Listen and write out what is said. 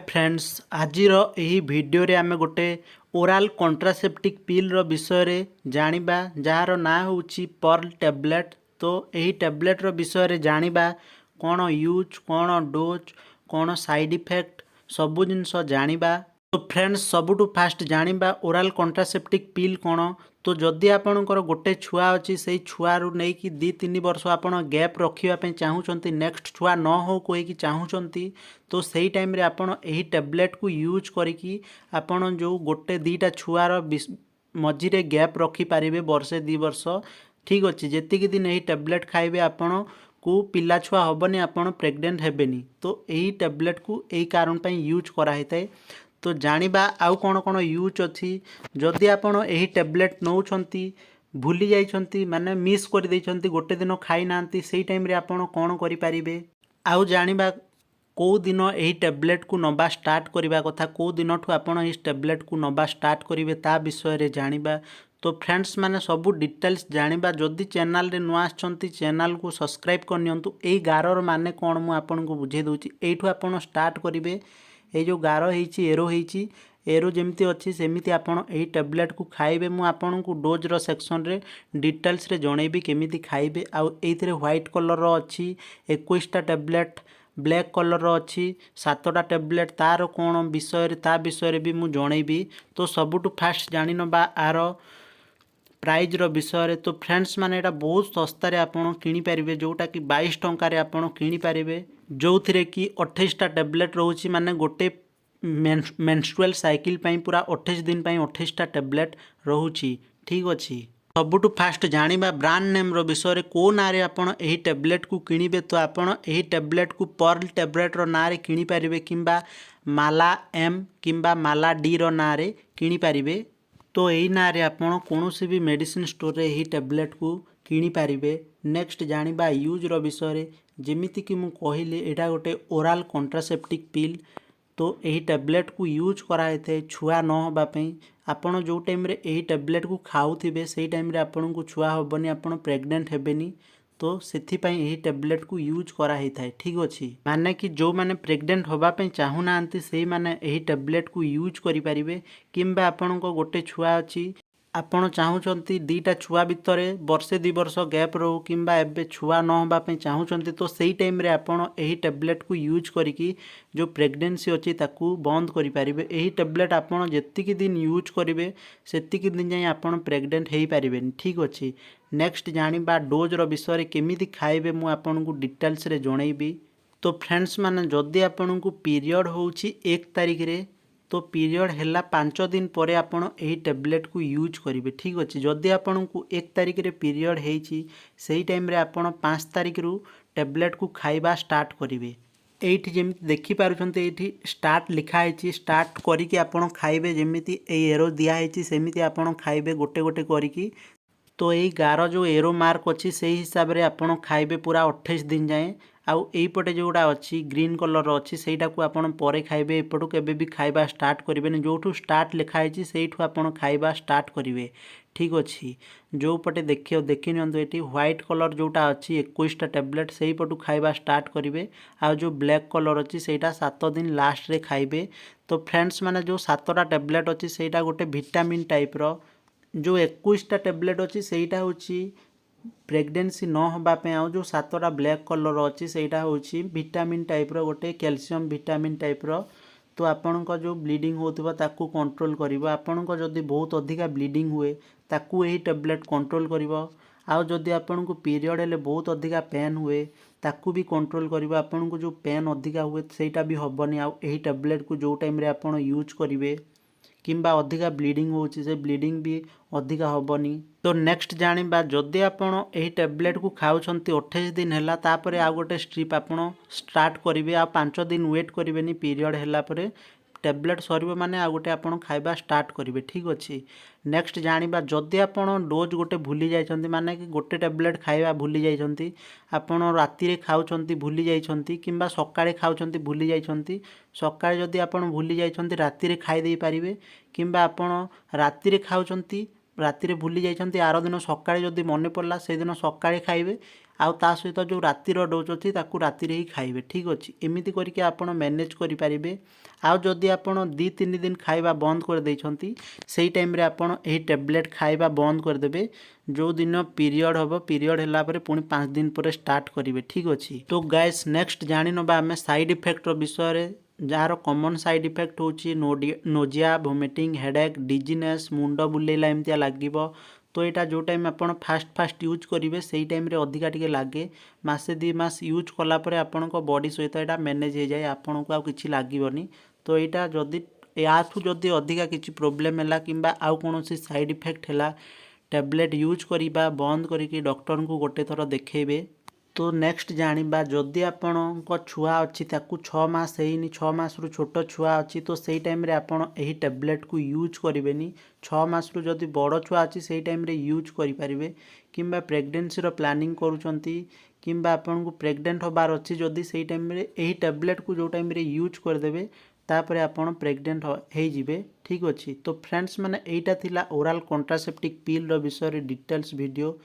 Friends आजिर यही video रे आमे गोटे ओराल कंट्रासेप्टिक पिल रो विषय रे जानिबा जार ना होची पर्ल टैबलेट। तो यही टैबलेट रो विषय रे जानिबा कौन यूज कौन डोज कौन साइड इफेक्ट सबु जिनस जानिबा। तो फ्रेंड्स सबुठु फास्ट जानिबा ओराल कंट्रासेप्टिक पिल कौन। तो जदि आपणकर गोटे छुआ अच्छी से छुआरू नहीं कि 2-3 वर्ष आप गैप रखापी चाहूँगी नेक्स्ट छुआ न हो कहीकि चाहूँगी तो सही टाइम रे आपण यही टैबलेट को यूज करिकी आपण जो गोटे 2टा छुआर मझिरे गैप रखिपारे वर्षे 2 वर्ष ठीक अच्छे जेतिक दिन यही टैबलेट खाइबे आपण को पिला छुआ हेनी आपण प्रेग्नेंट हेबेनी। तो यही टैबलेट को यही कारण पर यूज कराई थाए। तो जानिबा आउ कौन कौन यूज अच्छी जदि आपण यही टैबलेट नौछंती भूली जाइछंती माने मिस कर देइछंती गोटे दिन खाई नांती सेही टाइम रे आपण कौन करि पारिबे। आउ जानिबा को दिन यही टैबलेट को नबा स्टार्ट करबा कथा को दिन ठू आपण इस टैबलेट को नबा स्टार्ट करिवे ता विषय रे जानिबा। तो फ्रेंड्स माने सबू डिटेल्स जानिबा जदि चैनल रे नुआ आछंती चैनल को सब्सक्राइब करनियंतु। एई गारर माने कोन मु आपन को बुझे दोची एठू आपण स्टार्ट करिवे। ये जो गार होईची एरो होईची एरो जमती अच्छी सेमती आपण यही टैबलेट को खाइबे। मु आपन को डोज रो सेक्शन रे डिटेल्स रे जणेबी केमिति खाइबे। आउ एइथरे व्हाइट कलर रो अच्छी 21टा टैबलेट ब्लैक कलर रो अच्छी 7टा टैबलेट तार कोण विषय रे ता विषय रे भी मु जणेबी। तो सबुठु फास्ट जानि नबा आर प्राइज रो विषय रे। तो फ्रेंड्स माने एटा बहुत सस्ता रे आपण किनि पारिबे जोटा कि 22 टंका रे आपण किनि पारिबे जो थिरे कि 28टा टैबलेट रोची माने गोटे मेंस्ट्रुअल साइकिल पाई पूरा 28 दिन पाई 28टा टैबलेट रोची ठीक अच्छी। सबुठु फास्ट जानिबा ब्रांड नेम रो विषय रे को ना रे आपण एही टैबलेट को किनिबे। तो आपण एही टैबलेट को पर्ल टैबलेट रो ना रे किनि पारिबे किंबा माला एम किंबा माला डी रो ना रे किनि पारिबे। तो यही ना रे आपण कोनोसी भी मेडिसिन स्टोर रे एही टैबलेट को किनि पारिबे। नेक्स्ट जानिबा यूज रो विषय रे जेमिति कि मु कहिली एटा गोटे ओराल कंट्रासेप्टिक पिल। तो यही टैबलेट को यूज कराई थे छुआ न होबा पई। आपण जो टाइम रे यही टैबलेट को खाउथिबे सेही टाइम रे आपण को छुआ होबनी आपण प्रेग्नेंट हेबेनी। तो सेथि पई यही टैबलेट को यूज करा ही थाए ठीक अच्छी माने कि जो माने प्रेग्नेंट होबा पई चाहू नांती सेही माने यही टैबलेट को यूज करि पारिबे। किंबा आपण को गोटे छुआ अछि आपण चाहूचंती 2टा छुआ भितरे वर्षे 2 वर्ष गैप रो किंबा एबे छुआ न होबा पई चाहूचंती तो सेही टाइम रे आपण एही टैबलेट को यूज करिकी जो प्रेग्नेंसी अछि ताकू बंद करि पारिबे। एही टैबलेट आपण जेतिकी दिन यूज करिवे सेतिकी दिन जाई आपण प्रेग्नेंट हेई पारिबेनी ठीक अछि। नेक्स्ट जानिबा डोज रो विषय रे केमिति खाइबे मु आपण को डिटेल्स रे जणैबी। तो फ्रेंड्स माने जदि आपण को पीरियड होउची 1 तारिख रे तो पीरियड हैला 5 दिन पर आपण एही टैबलेट को यूज करिवे ठीक अछि। जदि आपण को 1 तारिख रे पीरियड हेइची सेही टाइम रे आपण 5 तारिख रु टैबलेट को खाइबा स्टार्ट करिवे। एठी जेमिति देखि पारुछन्ते एठी स्टार्ट लिखा हेची स्टार्ट करिकि आपण खाइबे जेमिति ए एरो दिया हेची सेमिति आपण खाइबे गोटे गोटे करिकि। तो यही गार जो एरो मार्क अच्छी से हिसाब रे आपण खाइबे पूरा 28 दिन जाए। आउ एपटे जोड़ा अच्छी ग्रीन कलर अच्छी सेटा को आपण परे खाइबे एपटू केबे भी खाइबा स्टार्ट करेंगे जो स्टार्ट लिखाई से आपण खाइबा स्टार्ट करेंगे ठीक अच्छी। जो पटे देखी नियंतु ये व्हाइट कलर जोटा अच्छी 21टा टैबलेट से पटू खाइबा स्टार्ट करेंगे। आ जो ब्लैक कलर अच्छी सेटा 7 दिन लास्ट रे खाइबे। तो फ्रेंड्स माने जो 7टा टैबलेट अच्छी सेटा गोटे विटामिन टाइप रो जो 21टा टैबलेट अच्छी सेटा होची प्रेगनेंसी न होबा पे। आउ जो 7टा ब्लैक कलर अच्छी सेटा होची विटामिन टाइप रो गोटे कैल्शियम विटामिन टाइप रो। तो आपण को जो ब्लीडिंग होतबा ताकू कंट्रोल करिवो। आपण को जदी बहुत अधिका ब्लीडिंग हुए ताकू एही टैबलेट कंट्रोल करिवो। आउ जदी आपण को पीरियड हेले बहुत अधिका पेन हुए ताकू भी कंट्रोल करिवो। आपण को जो पेन अधिका हुए सेटा भी हबनी। आउ एही टैबलेट को जो टाइम रे आपण यूज करिवे किंबा अधिका ब्लीडिंग होची से ब्लीडिंग भी अधिका हबनी। तो नेक्स्ट जानिबा जदि आपण एही टैबलेट को खाउछंती 28 दिन हैला तापरे आ गोटे स्ट्रिप आपण स्टार्ट करिवे। आ 5 दिन वेट करिवेनी पीरियड हैला परे टैबलेट सरीबो माने आ गोटे आपण खाइबा स्टार्ट करिवे ठीक अछि। नेक्स्ट जानिबा जदि आपण डोज गोटे भूली जाइछंती माने कि गोटे टैबलेट खाइबा भूली जाइछंती आपण राति रे खाउछंती भूली जाइछंती किंबा सकाळे खाउछंती भूली जाइछंती सकाळे जदि आपण भूली जाइछंती राति रे खाइ देई पारिबे। किंबा आपण राति रे खाउछंती राति रे भूली जाइछंती आरो दिन सकाळे जदि मने पड़ला से दिन सकाळे खाइबे। आउ ता सहित जो रातिर डोज अच्छी ताकू रातिर ही खाइबे ठीक अच्छे एमती करके आपण मैनेज करें। आउ जदि आपण 2-3 दिन खाଇବା बंद कर देइछंती सेही टाइम रे आपण एही टैबलेट खाଇବା बंद कर देबे। जो दिन पीरियड हम पीरियड होला परे पुणी 5 दिन पर स्टार्ट करेंगे ठीक अच्छे। तो गाइस नेक्स्ट जानी नबा आमे साइड इफेक्ट विषय रे जार कॉमन साइड इफेक्ट होची नोजिया वोमिटिंग हेडेक डिजीनेस मुंड बुलेला एमतिया लागिबो। तो यहाँ जो टाइम आप फास्ट यूज करेंगे से टाइम रे अधिका टिके लगे मासे 2 मास यूज कलापर आपण बॉडी सहित यहाँ मैनेज हो जाए आपन को किसी लगनी। तो यहाँ जदि याठू जदि अधिका किसी प्रोब्लेम है कि आउ कौन साइड इफेक्ट है टैबलेट यूज करवा बंद करके डॉक्टर को गोटे थर देखेबे। तो नेक्स्ट जानिबा जदि आपण छुआ अच्छी ताकू 6 मास ହେଇନି 6 मासरू छोट छुआ अच्छी तो सही टाइम रे आपण एही टैबलेट को यूज करेंगे। 6 मासरू जदि बड़ छुआ अच्छी सही टाइम रे यूज करें किंबा प्रेगनेंसी रो प्लानिंग करूचंती किंबा आपण को प्रेग्नेंट होबार अच्छी जदि सही टाइम रे एही टैबलेट को जो टाइम रे यूज करदेबे तापर आपण प्रेग्नेंट हो जिवे ठीक अच्छे। तो फ्रेंड्स माने एटा थिला ओरल कॉन्ट्रासेप्टिक पिल रो विषय रे डिटेल्स वीडियो।